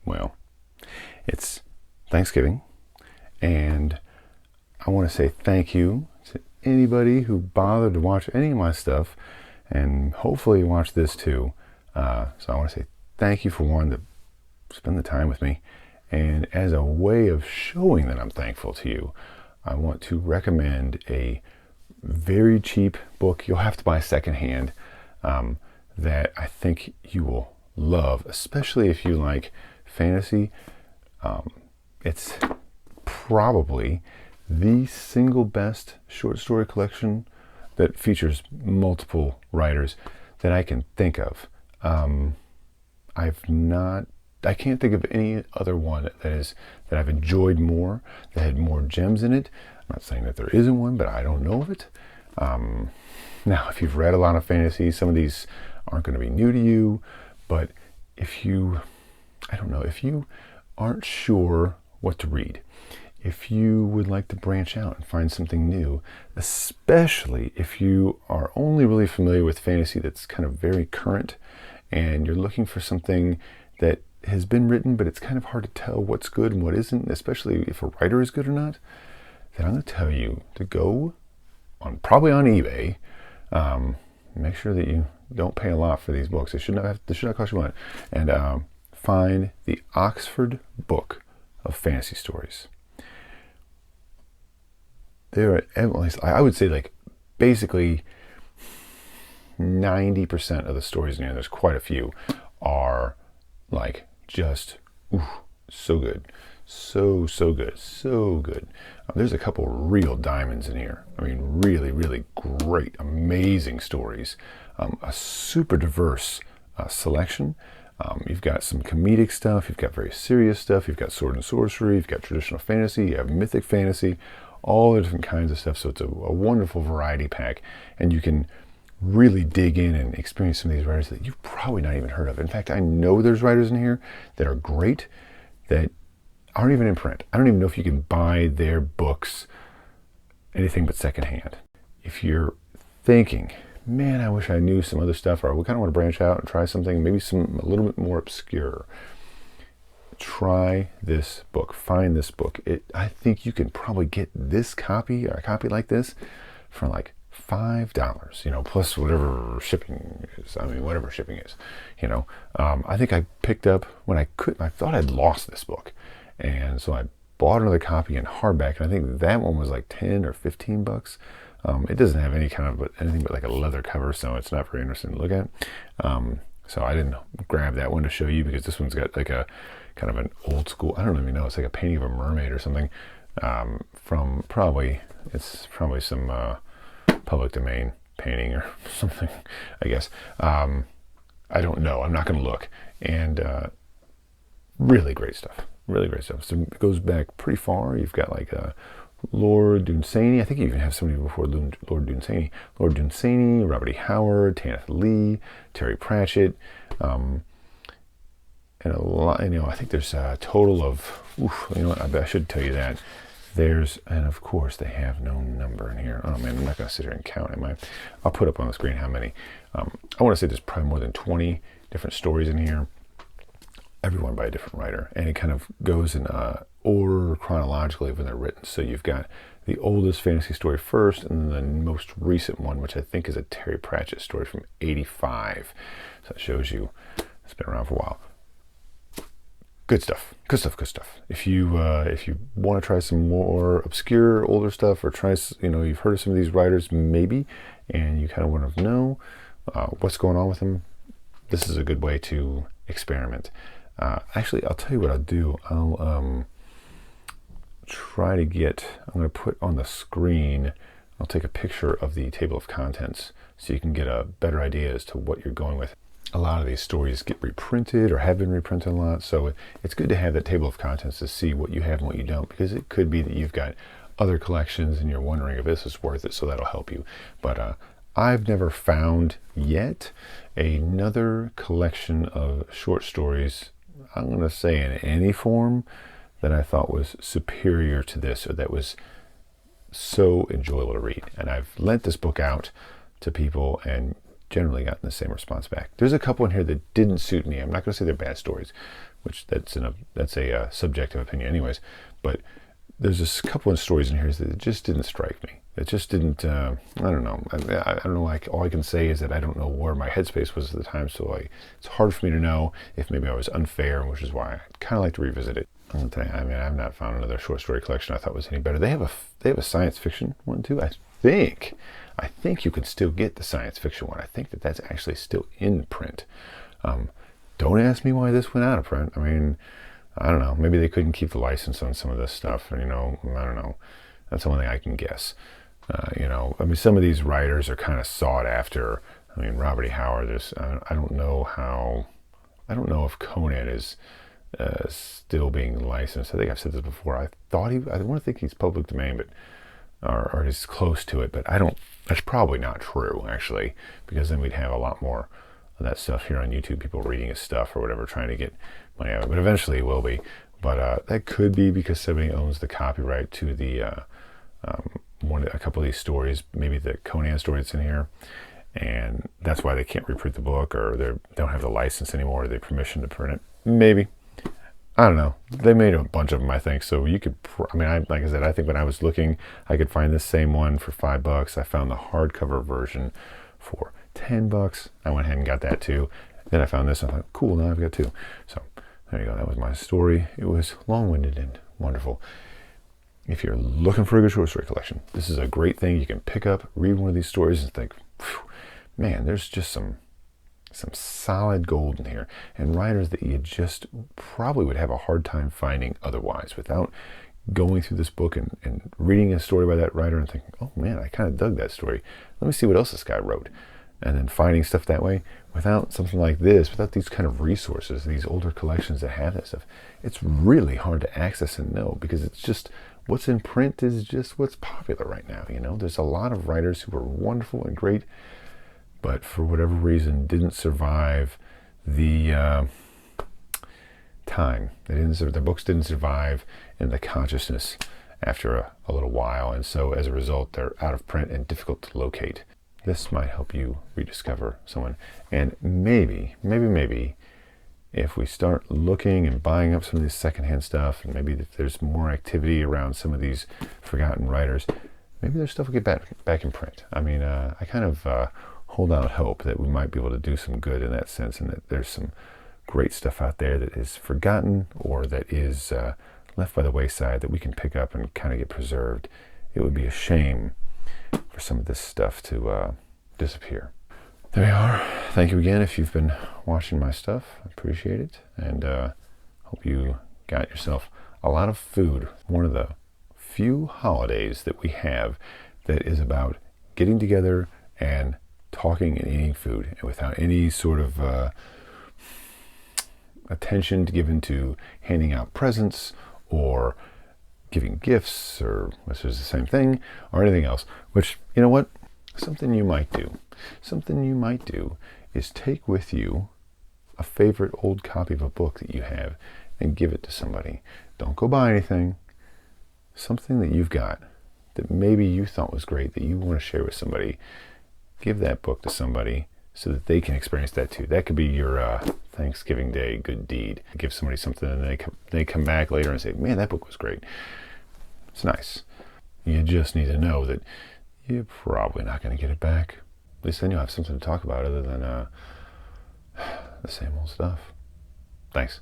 Well, it's Thanksgiving, and I want to say thank you to anybody who bothered to watch any of my stuff, and hopefully watch this too. So I want to say thank you for wanting to spend the time with me. And as a way of showing that I'm thankful to you, I want to recommend a very cheap book you'll have to buy secondhand that I think you will love, especially if you like fantasy. It's probably the single best short story collection that features multiple writers that I can think of. I can't think of any other one that I've enjoyed more, that had more gems in it. I'm not saying that there isn't one, but I don't know of it. Now, if you've read a lot of fantasy, some of these aren't going to be new to you, but if you aren't sure what to read, if you would like to branch out and find something new, especially if you are only really familiar with fantasy that's kind of very current and you're looking for something that has been written, but it's kind of hard to tell what's good and what isn't, especially if a writer is good or not, then I'm going to tell you to go probably on eBay. Make sure that you don't pay a lot for these books. They should not cost you money. And find the Oxford Book of Fantasy Stories. There are, at least, I would say, like, basically 90% of the stories in here, there's quite a few, are like just so good. So good. There's a couple real diamonds in here. I mean, really, really great, amazing stories. A super diverse selection. You've got some comedic stuff, you've got very serious stuff, you've got sword and sorcery, you've got traditional fantasy, you have mythic fantasy, all the different kinds of stuff. So it's a wonderful variety pack, and you can really dig in and experience some of these writers that you've probably not even heard of. In fact, I know there's writers in here that are great that aren't even in print. I don't even know if you can buy their books anything but secondhand. If you're thinking, man, I wish I knew some other stuff, or we kind of want to branch out and try something, maybe a little bit more obscure, try this book. Find this book. I think you can probably get this copy, or a copy like this, for like $5, plus whatever shipping is. I mean, whatever shipping is, I think I picked up I thought I'd lost this book. And so I bought another copy in hardback, and I think that one was like 10 or 15 bucks. It doesn't have anything but like a leather cover, so it's not very interesting to look at. So I didn't grab that one to show you, because this one's got like a kind of an old school, I don't even know, it's like a painting of a mermaid or something, from probably some public domain painting or something, I guess. I don't know, I'm not going to look. And really great stuff. So it goes back pretty far. You've got like Lord Dunsany. I think you even have somebody before Lord Dunsany. Lord Dunsany, Robert E. Howard, Tanith Lee, Terry Pratchett, and a lot. I think there's a total of. I should tell you that. And of course they have no number in here. Oh man, I'm not going to sit here and count. I'll put up on the screen how many. I want to say there's probably more than 20 different stories in here. Everyone by a different writer, and it kind of goes in order chronologically when they're written. So you've got the oldest fantasy story first, and then the most recent one, which I think is a Terry Pratchett story from '85. So it shows you it's been around for a while. Good stuff. If you want to try some more obscure older stuff, or try, you've heard of some of these writers maybe, and you kind of want to know what's going on with them, this is a good way to experiment. Actually, I'll tell you what I'll do. I'm going to put on the screen, I'll take a picture of the table of contents so you can get a better idea as to what you're going with. A lot of these stories get reprinted or have been reprinted a lot, so it's good to have that table of contents to see what you have and what you don't, because it could be that you've got other collections and you're wondering if this is worth it, so that'll help you. But I've never found yet another collection of short stories, I'm going to say in any form, that I thought was superior to this, or that was so enjoyable to read. And I've lent this book out to people, and generally gotten the same response back. There's a couple in here that didn't suit me. I'm not going to say they're bad stories, which that's a subjective opinion anyways, but there's a couple of stories in here that just didn't strike me. It just didn't, I don't know. I don't know, all I can say is that I don't know where my headspace was at the time, so it's hard for me to know if maybe I was unfair, which is why I'd kind of like to revisit it. I mean, I've not found another short story collection I thought was any better. They have a science fiction one too, I think you can still get the science fiction one. I think that's actually still in print. Don't ask me why this went out of print. I mean, I don't know. Maybe they couldn't keep the license on some of this stuff. I don't know. That's the only thing I can guess. I mean, some of these writers are kind of sought after. I mean, Robert E. Howard. I don't know if Conan is still being licensed. I think I've said this before. I want to think he's public domain, but or is close to it. But that's probably not true, actually, because then we'd have a lot more of that stuff here on YouTube, people reading his stuff or whatever, trying to get money out of it. But eventually it will be. But that could be because somebody owns the copyright to the a couple of these stories, maybe the Conan story that's in here, and that's why they can't reprint the book, or they don't have the license anymore, or they permission to print it. Maybe. I don't know. They made a bunch of them, I think. So you could, like I said, I think when I was looking, I could find this same one for $5. I found the hardcover version for $10. I went ahead and got that too. Then I found this. I thought, cool, now I've got two. So there you go. That was my story. It was long-winded and wonderful. If you're looking for a good short story collection, this is a great thing. You can pick up, read one of these stories, and think, man, there's just some solid gold in here, and writers that you just probably would have a hard time finding otherwise without going through this book and reading a story by that writer and thinking, oh man, I kind of dug that story. Let me see what else this guy wrote. And then finding stuff that way without something like this, without these kind of resources, these older collections that have that stuff, it's really hard to access and know, because it's just what's in print is just what's popular right now. There's a lot of writers who are wonderful and great, but for whatever reason didn't survive the time. Their books didn't survive in the consciousness after a little while, and so as a result they're out of print and difficult to locate. This might help you rediscover someone, and maybe if we start looking and buying up some of this secondhand stuff, and maybe if there's more activity around some of these forgotten writers, maybe their stuff will get back in print. I mean, I kind of hold out hope that we might be able to do some good in that sense, and that there's some great stuff out there that is forgotten or that is left by the wayside that we can pick up and kind of get preserved. It would be a shame for some of this stuff to disappear. There you are. Thank you again if you've been watching my stuff. I appreciate it, and hope you got yourself a lot of food. One of the few holidays that we have that is about getting together and talking and eating food, and without any sort of attention given to handing out presents or giving gifts, or which is the same thing, or anything else. Which, you know what? Something you might do is take with you a favorite old copy of a book that you have and give it to somebody. Don't go buy anything. Something that you've got that maybe you thought was great that you want to share with somebody. Give that book to somebody so that they can experience that too. That could be your Thanksgiving Day good deed. Give somebody something and they come back later and say, man, that book was great. It's nice. You just need to know that you're probably not going to get it back. At least then you'll have something to talk about other than the same old stuff. Thanks.